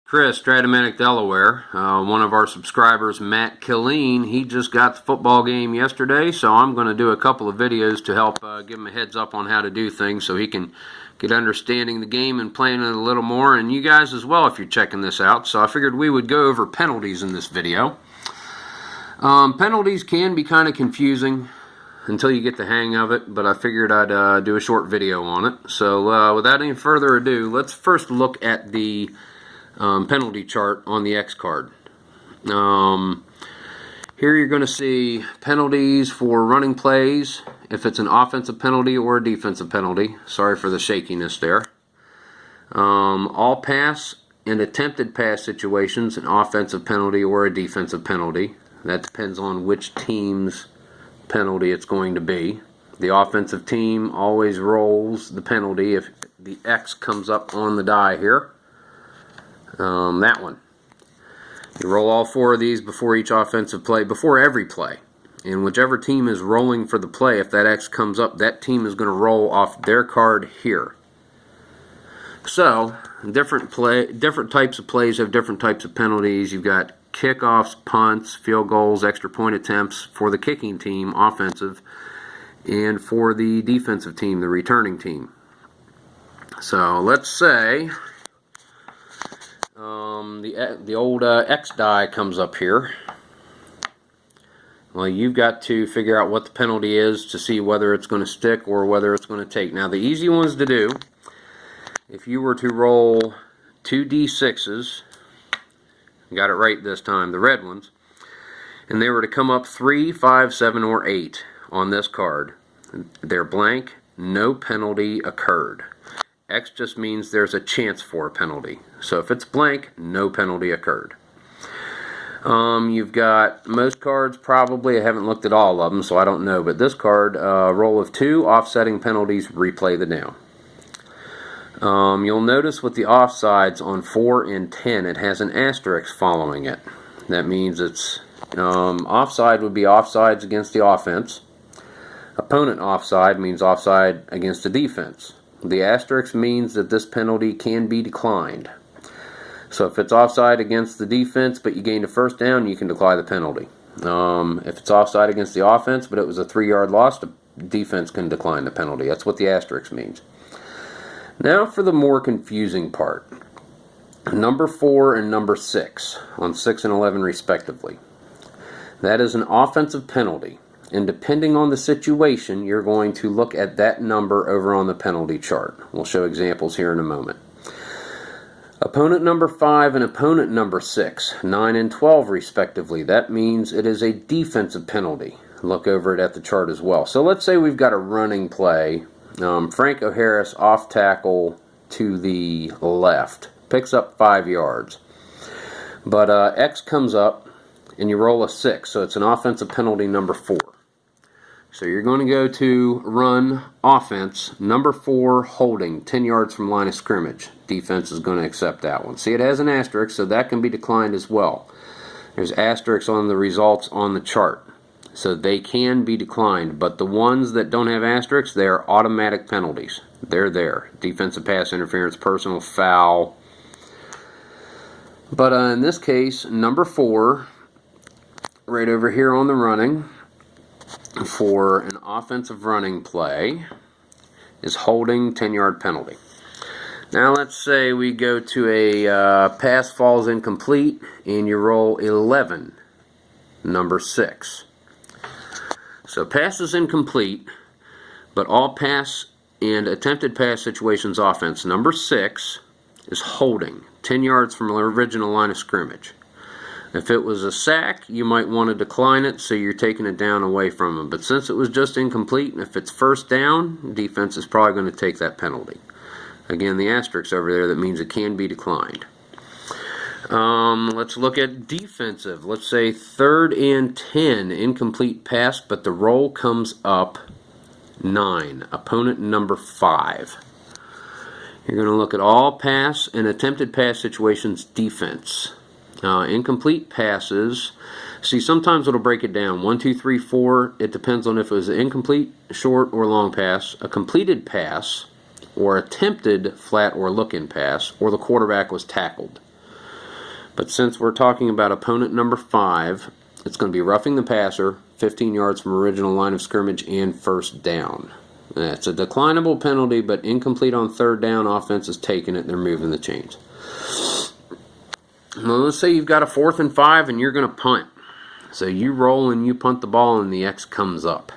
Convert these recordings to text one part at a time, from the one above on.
Chris, Strat-O-Matic, Delaware, one of our subscribers, Matt Killeen, he just got the football game yesterday, so I'm going to do a couple of videos to help give him a heads up on how to do things so he can get understanding the game and playing it a little more, and you guys as well if you're checking this out. So I figured we would go over penalties in this video. Penalties can be kind of confusing until you get the hang of it, but I figured I'd do a short video on it. So without any further ado, let's first look at the penalty chart on the X card. Here you're going to see penalties for running plays, if it's an offensive penalty or a defensive penalty. Sorry for the shakiness there. All pass and attempted pass situations, an offensive penalty or a defensive penalty. That depends on which team's penalty it's going to be. The offensive team always rolls the penalty if the X comes up on the die here. That one. You roll all four of these before each offensive play, before every play. And whichever team is rolling for the play, if that X comes up, that team is going to roll off their card here. So, different types of plays have different types of penalties. You've got kickoffs, punts, field goals, extra point attempts for the kicking team, offensive, and for the defensive team, the returning team. So, let's say the old X die comes up here. Well, you've got to figure out what the penalty is to see whether it's going to stick or whether it's going to take. Now, the easy ones to do, if you were to roll 2 D6s, got it right this time, the red ones, and they were to come up 3, 5, 7, or 8 on this card, they're blank, no penalty occurred. X just means there's a chance for a penalty. So if it's blank, no penalty occurred. You've got most cards probably, I haven't looked at all of them, so I don't know, but this card, roll of 2, offsetting penalties, replay the down. You'll notice with the offsides on 4 and 10, it has an asterisk following it. That means it's offside would be offsides against the offense. Opponent offside means offside against the defense. The asterisk means that this penalty can be declined. So if it's offside against the defense but you gained a first down, you can decline the penalty. If it's offside against the offense but it was a 3-yard loss, the defense can decline the penalty. That's what the asterisk means. Now for the more confusing part. Number 4 and number 6 on 6 and 11 respectively. That is an offensive penalty. And depending on the situation, you're going to look at that number over on the penalty chart. We'll show examples here in a moment. Opponent number 5 and opponent number 6, 9 and 12 respectively. That means it is a defensive penalty. Look over it at the chart as well. So let's say we've got a running play. Franco Harris off tackle to the left. Picks up 5 yards. But X comes up and you roll a 6. So it's an offensive penalty number 4. So you're going to go to run offense, number 4, holding, 10 yards from line of scrimmage. Defense is going to accept that one. See, it has an asterisk, so that can be declined as well. There's asterisks on the results on the chart. So they can be declined, but the ones that don't have asterisks, they are automatic penalties. They're there. Defensive pass interference, personal foul. But in this case, number 4, right over here on the running, for an offensive running play is holding, 10-yard penalty. Now let's say we go to a pass falls incomplete and you roll 11, number 6. So pass is incomplete, but all pass and attempted pass situations offense, number 6, is holding, 10 yards from the original line of scrimmage. If it was a sack, you might want to decline it, so you're taking it down away from them. But since it was just incomplete, and if it's first down, defense is probably going to take that penalty. Again, the asterisk over there, that means it can be declined. Let's look at defensive. Let's say 3rd and 10, incomplete pass, but the roll comes up 9, opponent number 5. You're going to look at all pass and attempted pass situations defense. Incomplete passes. See, sometimes it'll break it down. 1, 2, 3, 4. It depends on if it was an incomplete, short, or long pass, a completed pass, or attempted flat or look-in pass, or the quarterback was tackled. But since we're talking about opponent number 5, it's going to be roughing the passer, 15 yards from original line of scrimmage and first down. It's a declinable penalty, but incomplete on third down. Offense is taking it. They're moving the chains. Well, let's say you've got a 4th and 5 and you're going to punt. So you roll and you punt the ball and the X comes up.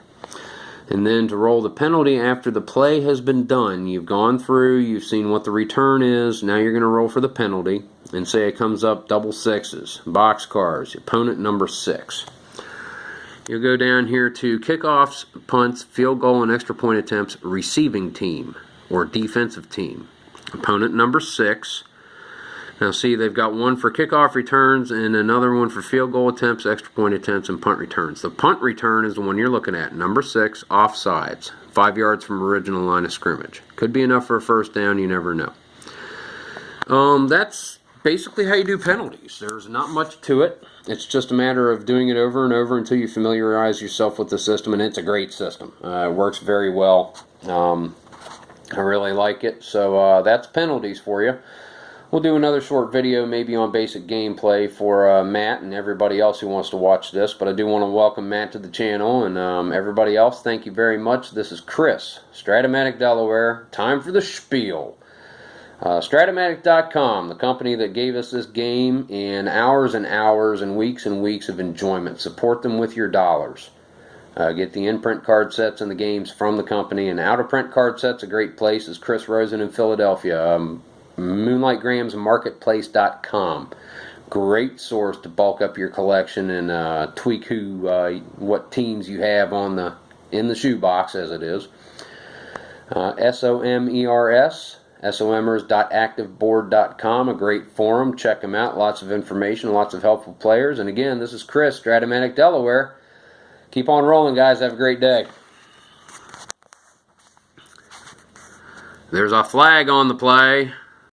And then to roll the penalty after the play has been done, you've gone through, you've seen what the return is, now you're going to roll for the penalty, and say it comes up double sixes, box cars, opponent number 6. You'll go down here to kickoffs, punts, field goal, and extra point attempts, receiving team, or defensive team. Opponent number 6. Now see, they've got one for kickoff returns and another one for field goal attempts, extra point attempts, and punt returns. The punt return is the one you're looking at. Number 6, offsides. 5 yards from original line of scrimmage. Could be enough for a first down, you never know. That's basically how you do penalties. There's not much to it. It's just a matter of doing it over and over until you familiarize yourself with the system, and it's a great system. It works very well. I really like it. So that's penalties for you. We'll do another short video maybe on basic gameplay for Matt and everybody else who wants to watch this, but I do want to welcome Matt to the channel, and everybody else, thank you very much. This is Chris, Strat-O-Matic, Delaware. Time for the spiel. Strat-O-Matic.com, the company that gave us this game, and hours and weeks of enjoyment. Support them with your dollars. Get the in-print card sets and the games from the company, and out-of-print card sets, a great place is Chris Rosen in Philadelphia. MoonlightGramsMarketplace.com. Great source to bulk up your collection and tweak what teams you have in the shoebox, as it is. SOMERS, SOMers.activeboard.com, a great forum. Check them out. Lots of information, lots of helpful players. And again, this is Chris, Strat-O-Matic, Delaware. Keep on rolling, guys. Have a great day. There's a flag on the play.